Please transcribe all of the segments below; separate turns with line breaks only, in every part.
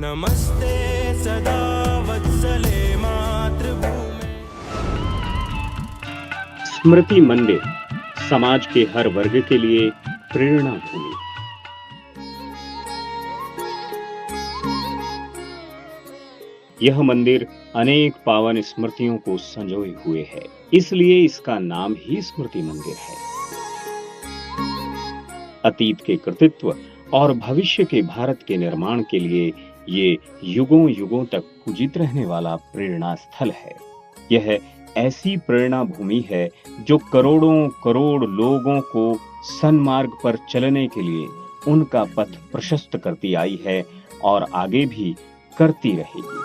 नमस्ते सदा वत्सले मातृभूमे।
स्मृति मंदिर समाज के हर वर्ग के लिए प्रेरणा भूमि। यह मंदिर अनेक पावन स्मृतियों को संजोए हुए है, इसलिए इसका नाम ही स्मृति मंदिर है। अतीत के कृतित्व और भविष्य के भारत के निर्माण के लिए ये युगों युगों तक पूजित रहने वाला प्रेरणा स्थल है। यह ऐसी प्रेरणा भूमि है जो करोड़ों करोड़ लोगों को सन्मार्ग पर चलने के लिए उनका पथ प्रशस्त करती आई है और आगे भी करती रहेगी।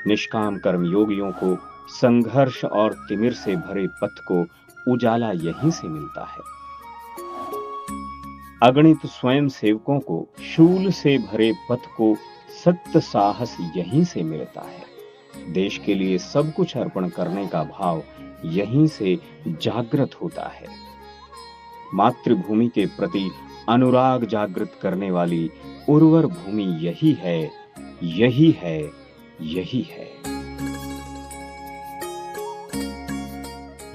निष्काम कर्मयोगियों को संघर्ष और तिमिर से भरे पथ को उजाला यहीं से मिलता है। अगणित स्वयं सेवकों को शूल से भरे पथ को सत्य साहस यहीं से मिलता है। देश के लिए सब कुछ अर्पण करने का भाव यहीं से जागृत होता है। मातृभूमि के प्रति अनुराग जागृत करने वाली उर्वर भूमि यही है, यही है, यही है।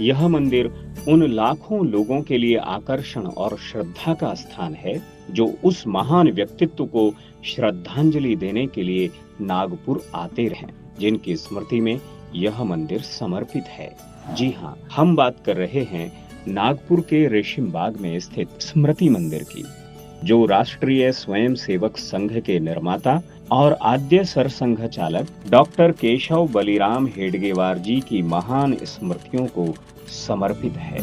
यह मंदिर उन लाखों लोगों के लिए आकर्षण और श्रद्धा का स्थान है जो उस महान व्यक्तित्व को श्रद्धांजलि देने के लिए नागपुर आते रहे, जिनकी स्मृति में यह मंदिर समर्पित है। जी हाँ, हम बात कर रहे हैं नागपुर के रेशिम बाग में स्थित स्मृति मंदिर की, जो राष्ट्रीय स्वयं सेवक संघ के निर्माता और आद्य सरसंघ चालक डॉक्टर केशव बलिराम हेडगेवार जी की महान स्मृतियों को समर्पित है।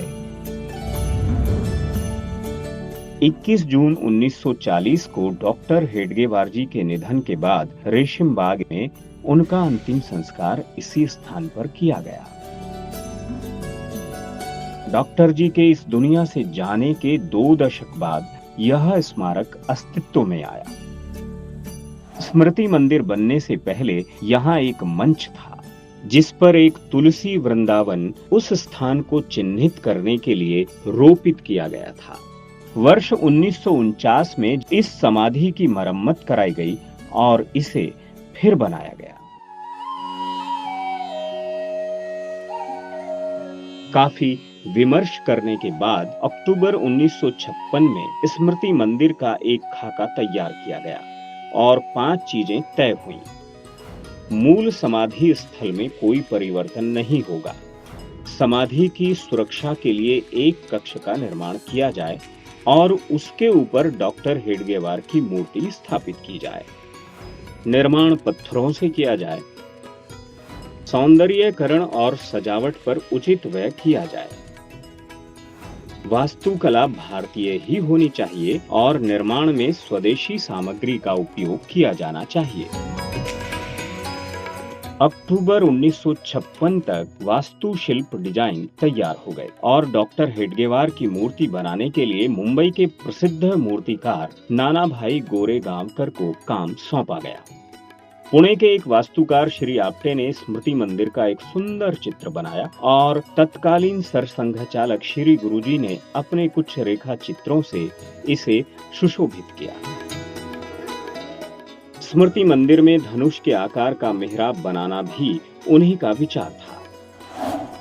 21 जून 1940 को डॉक्टर हेडगेवार जी के निधन के बाद रेशिम बाग में उनका अंतिम संस्कार इसी स्थान पर किया गया। डॉक्टर जी के इस दुनिया से जाने के 2 दशक बाद यह स्मारक अस्तित्व में आया। स्मृति मंदिर बनने से पहले यहाँ एक मंच था जिस पर एक तुलसी वृंदावन उस स्थान को चिन्हित करने के लिए रोपित किया गया था। वर्ष 1949 में इस समाधि की मरम्मत कराई गई और इसे फिर बनाया गया। काफी विमर्श करने के बाद अक्टूबर 1956 में स्मृति मंदिर का एक खाका तैयार किया गया और 5 चीजें तय हुई। मूल समाधि स्थल में कोई परिवर्तन नहीं होगा। समाधि की सुरक्षा के लिए एक कक्ष का निर्माण किया जाए और उसके ऊपर डॉक्टर हेडगेवार की मूर्ति स्थापित की जाए। निर्माण पत्थरों से किया जाए। सौंदर्यीकरण और सजावट पर उचित व्यय किया जाए। वास्तुकला भारतीय ही होनी चाहिए और निर्माण में स्वदेशी सामग्री का उपयोग किया जाना चाहिए। अक्टूबर 1956 तक वास्तुशिल्प डिजाइन तैयार हो गए और डॉक्टर हेडगेवार की मूर्ति बनाने के लिए मुंबई के प्रसिद्ध मूर्तिकार नानाभाई गोरेगांवकर को काम सौंपा गया। पुणे के एक वास्तुकार श्री आप्टे ने स्मृति मंदिर का एक सुंदर चित्र बनाया और तत्कालीन सरसंघ चालक श्री गुरुजी ने अपने कुछ रेखा चित्रों से इसे सुशोभित किया। स्मृति मंदिर में धनुष के आकार का मिहराब बनाना भी उन्हीं का विचार था।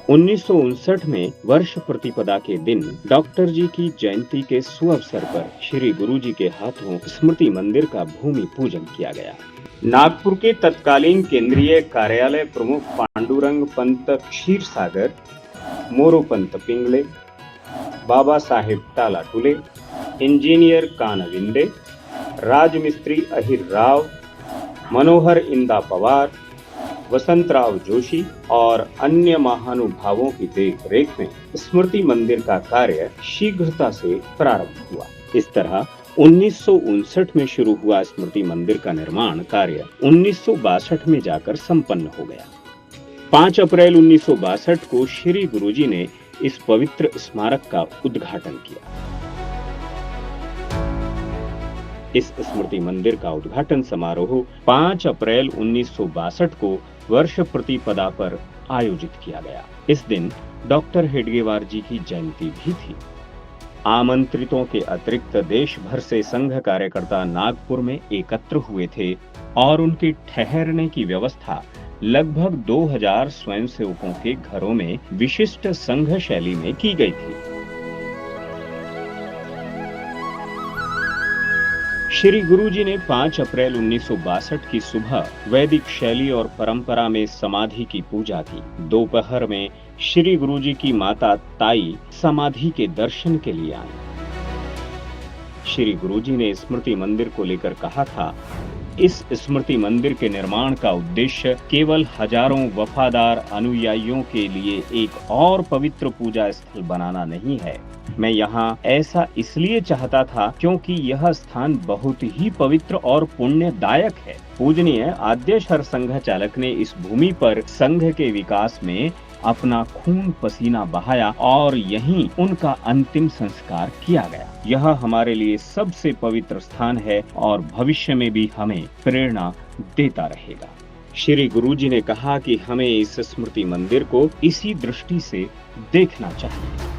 1959 में वर्ष प्रतिपदा के दिन डॉक्टर जी की जयंती के सुअवसर पर श्री गुरुजी के हाथों स्मृति मंदिर का भूमि पूजन किया गया। नागपुर के तत्कालीन केंद्रीय कार्यालय प्रमुख पांडुरंग पंत क्षीरसागर, मोरोपंत पिंगले, बाबा साहेब टालाटुले, इंजीनियर कानविंदे, राजमिस्त्री अहिर राव, मनोहर इंदा पवार, वसंतराव जोशी और अन्य महानुभावों की देखरेख में स्मृति मंदिर का कार्य शीघ्रता से प्रारंभ हुआ। इस तरह 1959 में शुरू हुआ स्मृति मंदिर का निर्माण कार्य 1962 में जाकर संपन्न हो गया। 5 अप्रैल 1962 को श्री गुरुजी ने इस पवित्र स्मारक का उद्घाटन किया। इस स्मृति मंदिर का उद्घाटन समारोह 5 अप्रैल 1962 को वर्ष प्रतिपदा पर आयोजित किया गया। इस दिन डॉक्टर हेडगेवार जी की जयंती भी थी। आमंत्रितों के अतिरिक्त देश भर से संघ कार्यकर्ता नागपुर में एकत्र हुए थे और उनके ठहरने की व्यवस्था लगभग 2000 स्वयंसेवकों के घरों में विशिष्ट संघ शैली में की गई थी। श्री गुरुजी ने 5 अप्रैल 1962 की सुबह वैदिक शैली और परंपरा में समाधि की पूजा की। दोपहर में श्री गुरुजी की माता ताई समाधि के दर्शन के लिए आई। श्री गुरुजी ने स्मृति मंदिर को लेकर कहा था, इस स्मृति मंदिर के निर्माण का उद्देश्य केवल हजारों वफादार अनुयायियों के लिए एक और पवित्र पूजा स्थल बनाना नहीं है। मैं यहाँ ऐसा इसलिए चाहता था क्योंकि यह स्थान बहुत ही पवित्र और पुण्यदायक है। पूजनीय आद्यशर संघ चालक ने इस भूमि पर संघ के विकास में अपना खून पसीना बहाया और यहीं उनका अंतिम संस्कार किया गया। यह हमारे लिए सबसे पवित्र स्थान है और भविष्य में भी हमें प्रेरणा देता रहेगा। श्री गुरुजी ने कहा कि हमें इस स्मृति मंदिर को इसी दृष्टि से देखना चाहिए।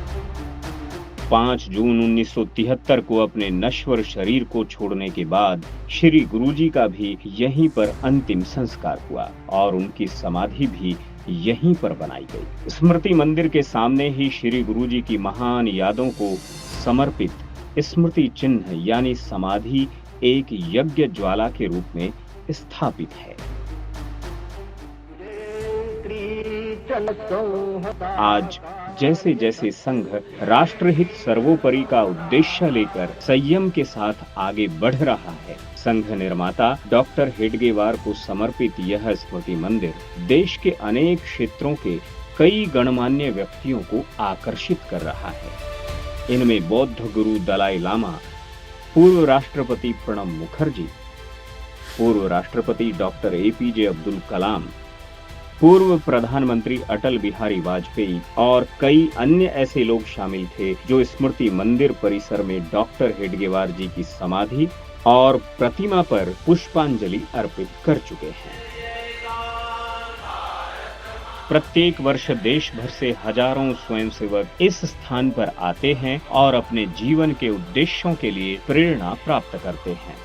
5 जून 1973 को अपने नश्वर शरीर को छोड़ने के बाद श्री गुरुजी का भी यहीं पर अंतिम संस्कार हुआ और उनकी समाधि भी यहीं पर बनाई गई। स्मृति मंदिर के सामने ही श्री गुरुजी की महान यादों को समर्पित स्मृति चिन्ह यानी समाधि एक यज्ञ ज्वाला के रूप में स्थापित है। आज जैसे जैसे संघ राष्ट्रहित सर्वोपरि का उद्देश्य लेकर संयम के साथ आगे बढ़ रहा है, संघ निर्माता डॉक्टर हेडगेवार को समर्पित यह स्मृति मंदिर देश के अनेक क्षेत्रों के कई गणमान्य व्यक्तियों को आकर्षित कर रहा है। इनमें बौद्ध गुरु दलाई लामा, पूर्व राष्ट्रपति प्रणब मुखर्जी, पूर्व राष्ट्रपति डॉक्टर एपीजे अब्दुल कलाम, पूर्व प्रधानमंत्री अटल बिहारी वाजपेयी और कई अन्य ऐसे लोग शामिल थे जो स्मृति मंदिर परिसर में डॉक्टर हेडगेवार जी की समाधि और प्रतिमा पर पुष्पांजलि अर्पित कर चुके हैं। प्रत्येक वर्ष देश भर से हजारों स्वयंसेवक इस स्थान पर आते हैं और अपने जीवन के उद्देश्यों के लिए प्रेरणा प्राप्त करते हैं।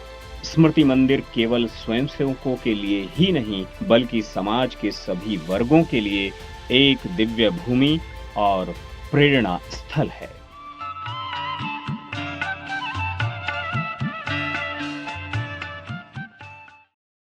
स्मृति मंदिर केवल स्वयंसेवकों के लिए ही नहीं बल्कि समाज के सभी वर्गों के लिए एक दिव्य भूमि और प्रेरणा स्थल है।